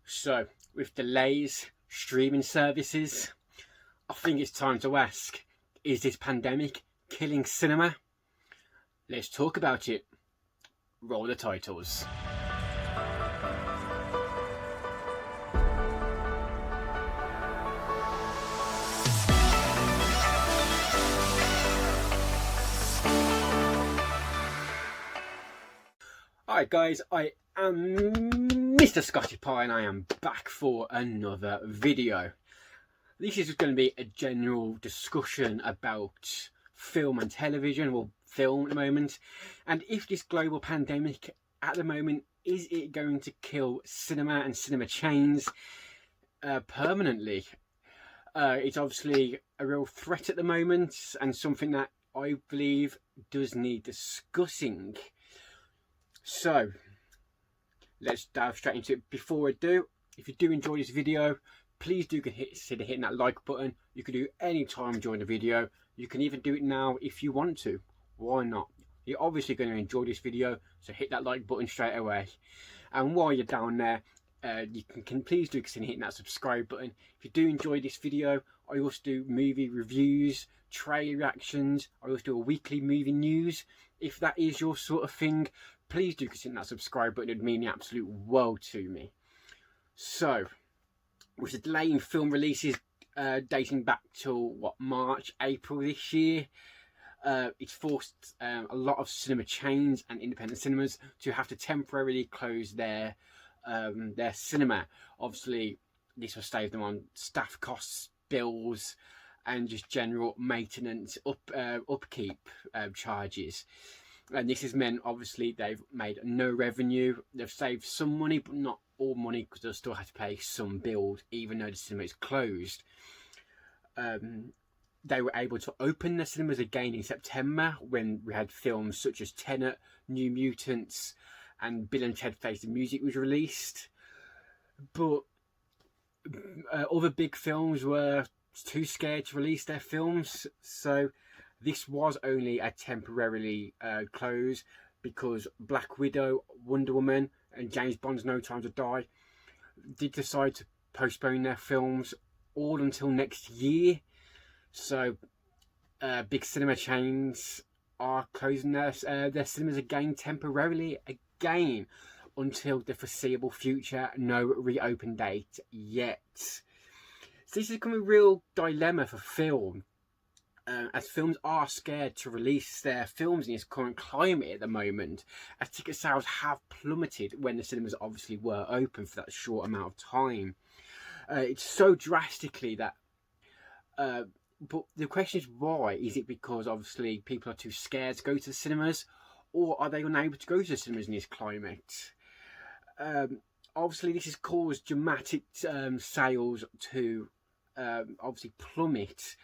So, with delays, streaming services, I think it's time to ask, is this pandemic killing cinema? Let's talk about it. Roll the titles. Alright guys, I am Mr. Scotty Pie and I am back for another video. This is going to be a general discussion about film and television, well, film at the moment, and if this global pandemic at the moment, is it going to kill cinema and cinema chains permanently? It's obviously a real threat at the moment and something that I believe does need discussing. So let's dive straight into it. Before I do, if you do enjoy this video, please do consider hitting that like button. You can do any time during the video. You can even do it now if you want to. Why not? You're obviously going to enjoy this video, so hit that like button straight away. And while you're down there, you can please do consider hitting that subscribe button. If you do enjoy this video, I also do movie reviews, trailer reactions. I also do a weekly movie news. If that is your sort of thing, please do consider that subscribe button. It would mean the absolute world to me. So, with the delay in film releases dating back till March, April this year, it's forced a lot of cinema chains and independent cinemas to have to temporarily close their cinema. Obviously, this will save them on staff costs, bills, and just general maintenance upkeep charges. And this has meant, obviously, they've made no revenue. They've saved some money, but not all money, because they'll still have to pay some bills, even though the cinema is closed. They were able to open the cinemas again in September, when we had films such as Tenet, New Mutants, and Bill and Ted Face the Music was released. But other big films were too scared to release their films, so this was only a temporarily close, because Black Widow, Wonder Woman, and James Bond's No Time to Die did decide to postpone their films all until next year. So big cinema chains are closing their cinemas again temporarily until the foreseeable future. No reopen date yet. So this has become a real dilemma for film, as films are scared to release their films in this current climate at the moment, as ticket sales have plummeted when the cinemas obviously were open for that short amount of time. It's so drastically that but the question is, why? Is it because obviously people are too scared to go to the cinemas, or are they unable to go to the cinemas in this climate? Obviously this has caused dramatic sales to obviously plummet.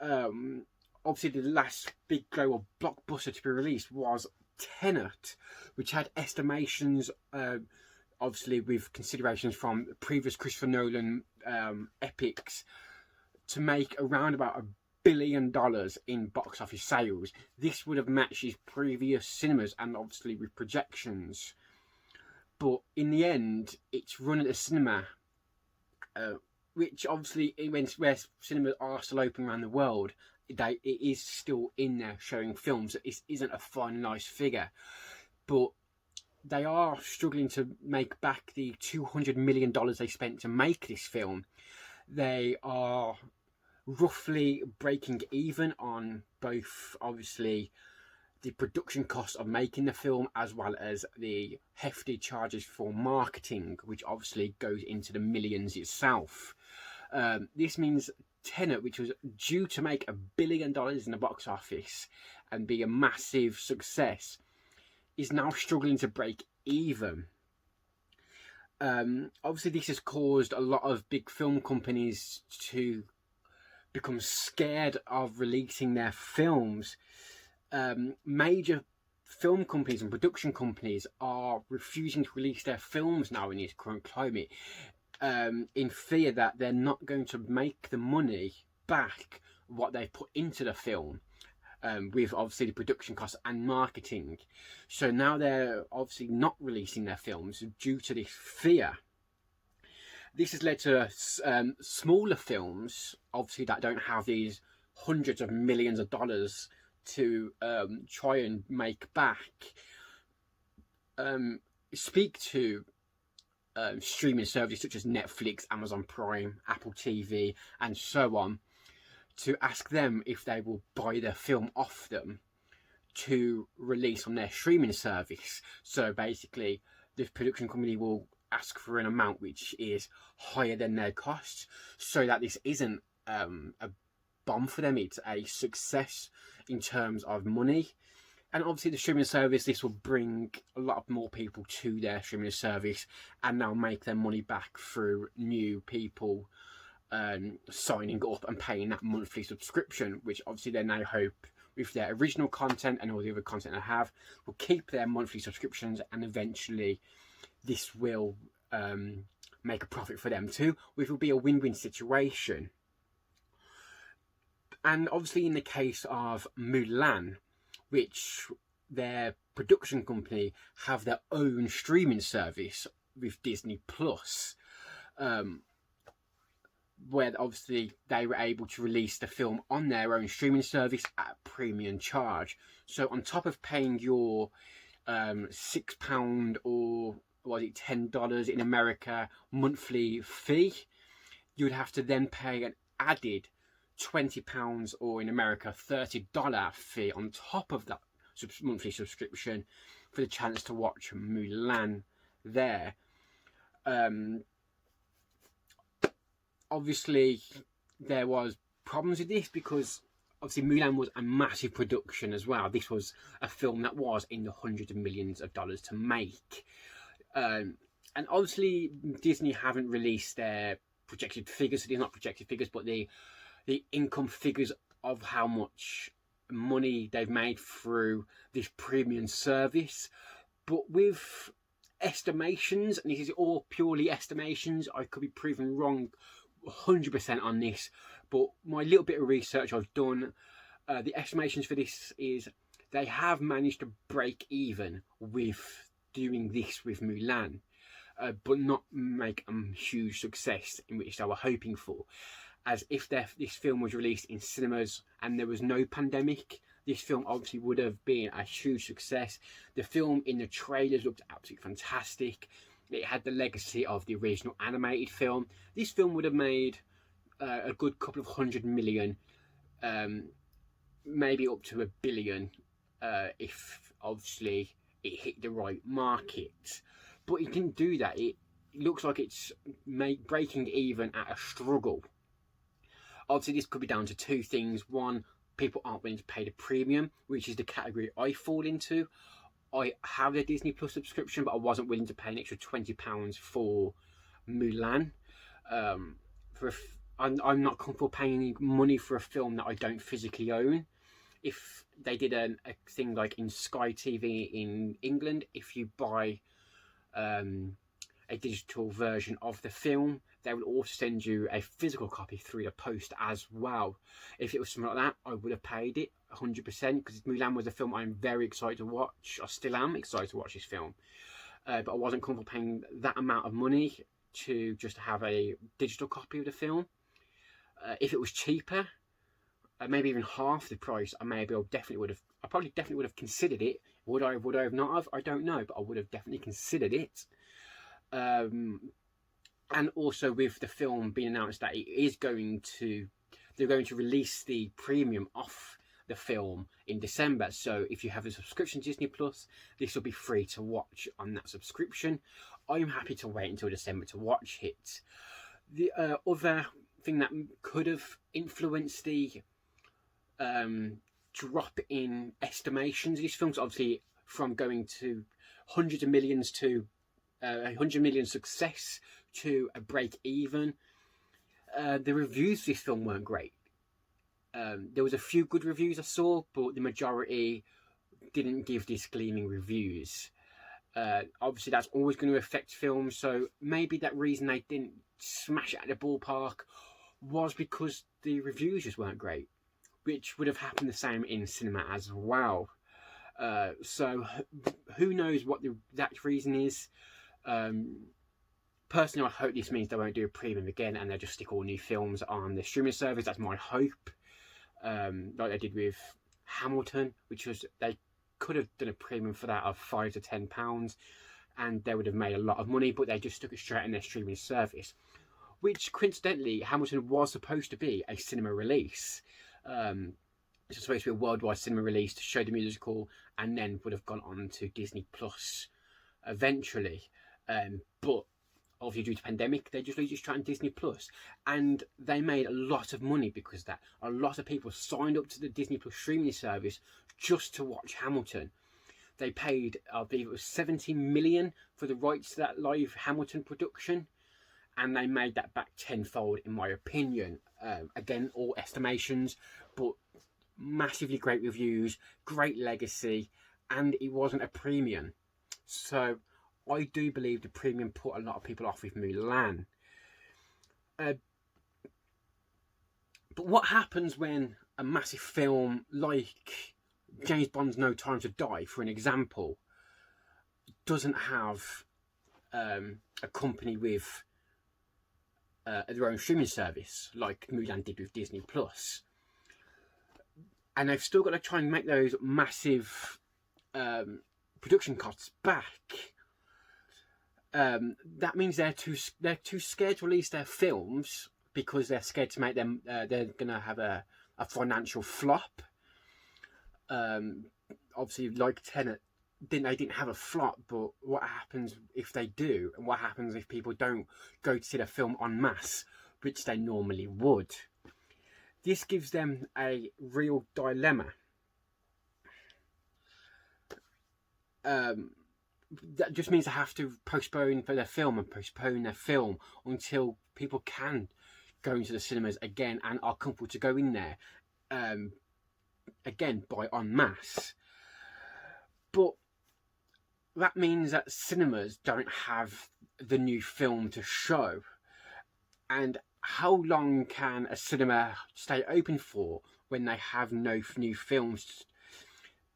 Obviously the last big global blockbuster to be released was Tenet, which had estimations, obviously with considerations from previous Christopher Nolan epics, to make around about $1 billion in box office sales. This would have matched his previous cinemas, and obviously with projections. But in the end, it's run at the cinema, which obviously, where cinemas are still open around the world, it is still in there showing films. It isn't a finalised figure, but they are struggling to make back the $200 million they spent to make this film. They are roughly breaking even on both, obviously, the production cost of making the film, as well as the hefty charges for marketing, which obviously goes into the millions itself. This means Tenet, which was due to make $1 billion in the box office and be a massive success, is now struggling to break even. Obviously this has caused a lot of big film companies to become scared of releasing their films. Major film companies and production companies are refusing to release their films now in this current climate, in fear that they're not going to make the money back what they put into the film, with obviously the production costs and marketing. So now they're obviously not releasing their films due to this fear. This has led to smaller films, obviously, that don't have these hundreds of millions of dollars to try and make back, speak to streaming services such as Netflix, Amazon Prime, Apple TV, and so on, to ask them if they will buy their film off them to release on their streaming service. So basically, this production company will ask for an amount which is higher than their costs, so that this isn't a bomb for them, it's a success in terms of money. And obviously the streaming service, this will bring a lot more people to their streaming service, and they'll make their money back through new people signing up and paying that monthly subscription, which obviously then they hope with their original content and all the other content they have will keep their monthly subscriptions, and eventually this will make a profit for them too, which will be a win-win situation. And obviously in the case of Mulan, which their production company have their own streaming service with Disney Plus, where obviously they were able to release the film on their own streaming service at a premium charge. So on top of paying your £6 or was it $10 in America monthly fee, you would have to then pay an added £20, or in America $30 fee on top of that monthly subscription for the chance to watch Mulan there. Obviously there was problems with this because obviously Mulan was a massive production as well. This was a film that was in the hundreds of millions of dollars to make, and obviously Disney haven't released their projected figures. So they're not projected figures, but the income figures of how much money they've made through this premium service. But with estimations, and this is all purely estimations, I could be proven wrong 100% on this, but my little bit of research I've done, the estimations for this is they have managed to break even with doing this with Mulan, but not make a huge success in which they were hoping for. As if this film was released in cinemas and there was no pandemic, this film obviously would have been a huge success. The film in the trailers looked absolutely fantastic. It had the legacy of the original animated film. This film would have made a good couple of 100 million, maybe up to $1 billion, if obviously it hit the right market. But it didn't do that. It looks like it's breaking even at a struggle. Obviously, this could be down to two things. One, people aren't willing to pay the premium, which is the category I fall into. I have the Disney Plus subscription, but I wasn't willing to pay an extra £20 for Mulan. I'm not comfortable paying money for a film that I don't physically own. If they did a thing like in Sky TV in England, if you buy a digital version of the film, they will also send you a physical copy through the post as well. If it was something like that, I would have paid it 100%, because Mulan was a film I'm very excited to watch. I still am excited to watch this film, but I wasn't comfortable paying that amount of money to just have a digital copy of the film. If it was cheaper, maybe even half the price, I probably definitely would have considered it. Would I have not have? I don't know, but I would have definitely considered it. And also with the film being announced that they're going to release the premium off the film in December. So if you have a subscription to Disney Plus, this will be free to watch on that subscription. I'm happy to wait until December to watch it. The other thing that could have influenced the drop in estimations of these films, obviously from going to hundreds of millions to 100 million success to a break even. The reviews for this film weren't great. There was a few good reviews I saw, but the majority didn't give this gleaming reviews. Obviously that's always going to affect films, so maybe that reason they didn't smash it at the ballpark was because the reviews just weren't great, which would have happened the same in cinema as well. So who knows what the exact reason is. Personally, I hope this means they won't do a premium again and they'll just stick all new films on the streaming service. That's my hope. Like they did with Hamilton, which was, they could have done a premium for that of £5 to £10 and they would have made a lot of money, but they just stuck it straight in their streaming service, which coincidentally Hamilton was supposed to be a cinema release. It's supposed to be a worldwide cinema release to show the musical, and then would have gone on to Disney Plus eventually. But obviously due to pandemic, they just lose it straight on Disney Plus, and they made a lot of money because of that. A lot of people signed up to the Disney Plus streaming service just to watch Hamilton. They paid, I believe it was 70 million for the rights to that live Hamilton production, and they made that back tenfold, in my opinion. Again, all estimations, but massively great reviews, great legacy, and it wasn't a premium. So I do believe the premium put a lot of people off with Mulan. But what happens when a massive film like James Bond's No Time to Die, for an example, doesn't have a company with their own streaming service like Mulan did with Disney Plus, and they've still got to try and make those massive production costs back? That means they're too scared to release their films because they're scared to make them. They're gonna have a financial flop. Obviously, like Tenet, they didn't have a flop, but what happens if they do, and what happens if people don't go to see the film en masse, which they normally would? This gives them a real dilemma. That just means they have to postpone their film until people can go into the cinemas again and are comfortable to go in there again by en masse. But that means that cinemas don't have the new film to show. And how long can a cinema stay open for when they have no new films?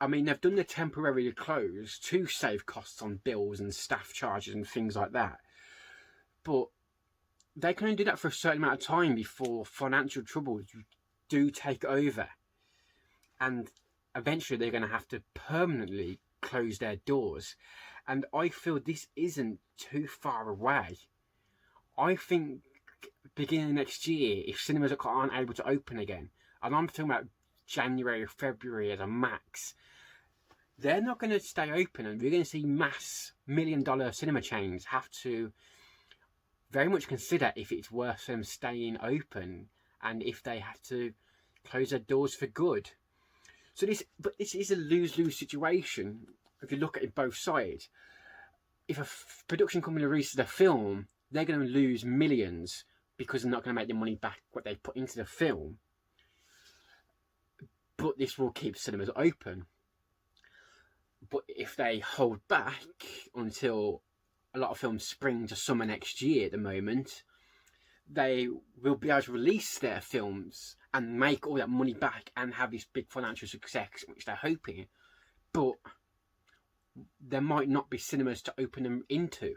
I mean, they've done the temporarily close to save costs on bills and staff charges and things like that. But they can only do that for a certain amount of time before financial troubles do take over. And eventually they're going to have to permanently close their doors. And I feel this isn't too far away. I think beginning next year, if cinemas aren't able to open again, and I'm talking about January or February as a max, they're not going to stay open, and we're going to see mass $1 million cinema chains have to very much consider if it's worth them staying open and if they have to close their doors for good. So this is a lose-lose situation if you look at it both sides. If a production company releases a film, they're going to lose millions because they're not going to make the money back what they put into the film. But this will keep cinemas open. But if they hold back until a lot of films spring to summer next year at the moment, they will be able to release their films and make all that money back and have this big financial success, which they're hoping. But there might not be cinemas to open them into.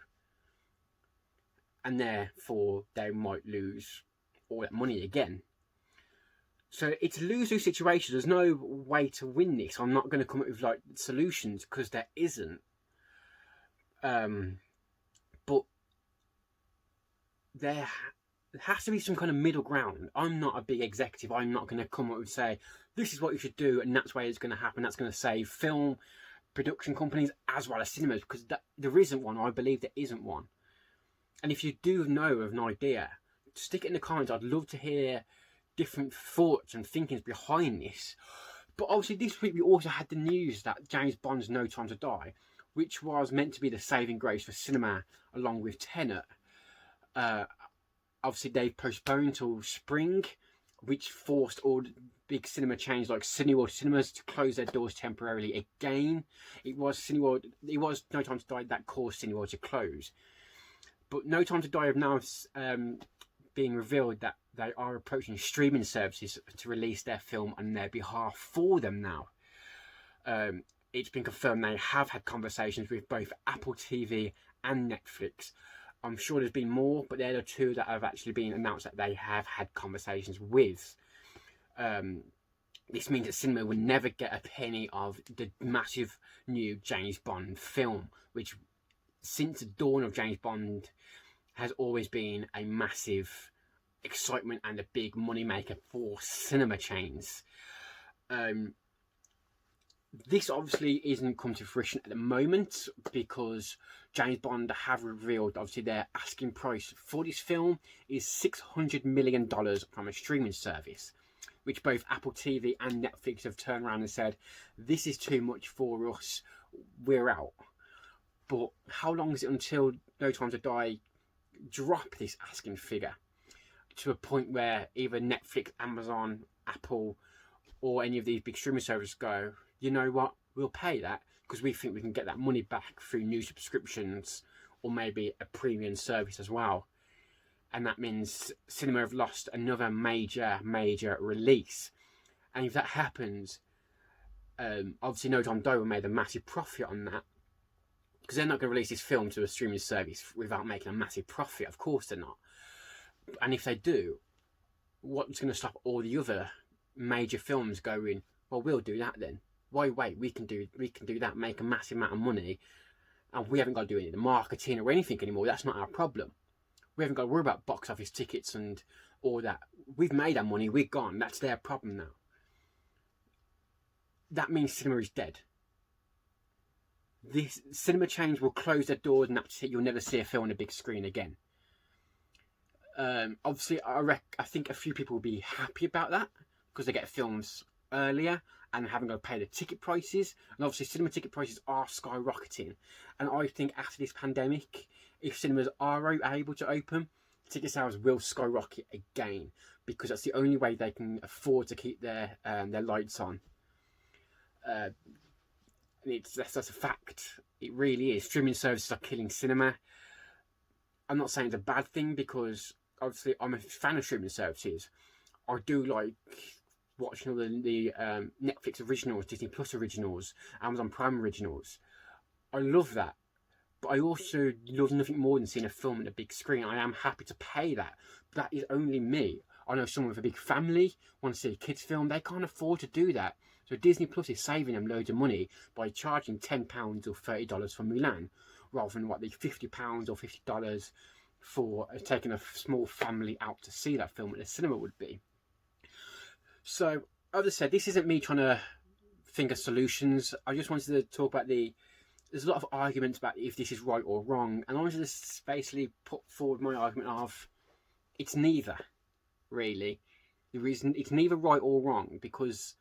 And therefore, they might lose all that money again. So it's a lose-lose situation. There's no way to win this. I'm not going to come up with like solutions because there isn't. But there has to be some kind of middle ground. I'm not a big executive. I'm not going to come up and say, this is what you should do and that's why it's going to happen. That's going to save film production companies as well as cinemas, because there isn't one. I believe there isn't one. And if you do know of an idea, stick it in the comments. I'd love to hear different thoughts and thinkings behind this. But obviously this week we also had the news that James Bond's No Time to Die, which was meant to be the saving grace for cinema along with Tenet, obviously they postponed till spring, which forced all big cinema chains like Cineworld Cinemas to close their doors temporarily again. It was No Time to Die that caused Cineworld to close. But No Time to Die have now being revealed that they are approaching streaming services to release their film on their behalf for them now. It's been confirmed they have had conversations with both Apple TV and Netflix. I'm sure there's been more, but they're the two that have actually been announced that they have had conversations with. This means that cinema will never get a penny of the massive new James Bond film, which since the dawn of James Bond has always been a massive excitement and a big moneymaker for cinema chains. This obviously isn't come to fruition at the moment because James Bond have revealed obviously their asking price for this film is $600 million from a streaming service, which both Apple TV and Netflix have turned around and said, this is too much for us, we're out. But how long is it until No Time to Die drop this asking figure to a point where either Netflix, Amazon, Apple, or any of these big streaming services go, you know what, we'll pay that because we think we can get that money back through new subscriptions or maybe a premium service as well. And that means cinema have lost another major release. And if that happens, obviously No Time to Die will make a massive profit on that, because they're not going to release this film to a streaming service without making a massive profit. Of course they're not. And if they do, what's going to stop all the other major films going, well, we'll do that then? Why wait? We can do that, make a massive amount of money, and we haven't got to do any of the marketing or anything anymore. That's not our problem. We haven't got to worry about box office tickets and all that. We've made our money, we're gone. That's their problem now. That means cinema is dead. This cinema chains will close their doors and that's it. You'll never see a film on a big screen again. Obviously, I think a few people will be happy about that because they get films earlier and haven't got to pay the ticket prices. And obviously, cinema ticket prices are skyrocketing. And I think after this pandemic, if cinemas are able to open, ticket sales will skyrocket again because that's the only way they can afford to keep their lights on. That's a fact. It really is. Streaming services are killing cinema. I'm not saying it's a bad thing because obviously I'm a fan of streaming services. I do like watching all the Netflix originals, Disney Plus originals, Amazon Prime originals. I love that. But I also love nothing more than seeing a film on a big screen. I am happy to pay that. But that is only me. I know someone with a big family wants to see a kids film. They can't afford to do that. So Disney Plus is saving them loads of money by charging £10 or $30 for Mulan, rather than what the £50 or $50 for taking a small family out to see that film at the cinema would be. So, as I said, this isn't me trying to think of solutions. I just wanted to talk about there's a lot of arguments about if this is right or wrong, and I wanted to basically put forward my argument of it's neither, really. The reason it's neither right or wrong because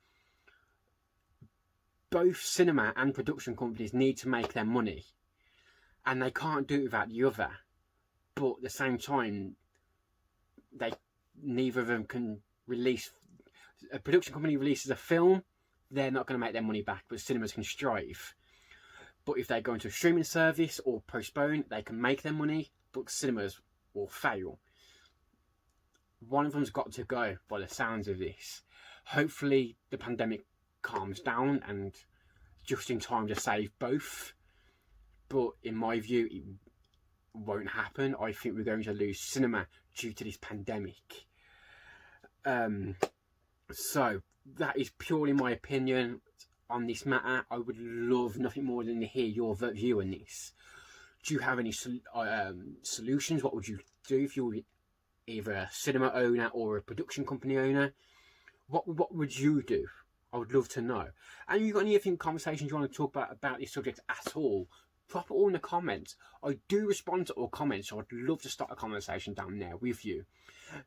both cinema and production companies need to make their money and they can't do it without the other, but at the same time neither of them can release. A production company releases a film, they're not going to make their money back, but cinemas can strive. But if they go into a streaming service or postpone, they can make their money, but cinemas will fail. One of them's got to go by the sounds of this. Hopefully the pandemic calms down and just in time to save both, but in my view it won't happen. I think we're going to lose cinema due to this pandemic. So that is purely my opinion on this matter. I would love nothing more than to hear your view on this. Do you have any solutions? What would you do if you were either a cinema owner or a production company owner? What would you do? I would love to know. And you got anything conversations you want to talk about this subject at all? Drop it all in the comments. I do respond to all comments, so I'd love to start a conversation down there with you.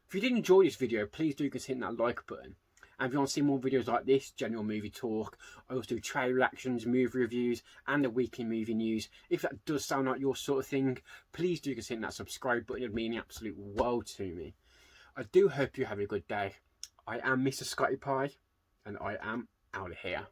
If you did enjoy this video, please do consider that like button. And if you want to see more videos like this, general movie talk, I also do trailer reactions, movie reviews, and the weekly movie news. If that does sound like your sort of thing, please do consider that subscribe button. It would mean the absolute world to me. I do hope you have a good day. I am Mr. Scotty Pie, and I am out of here.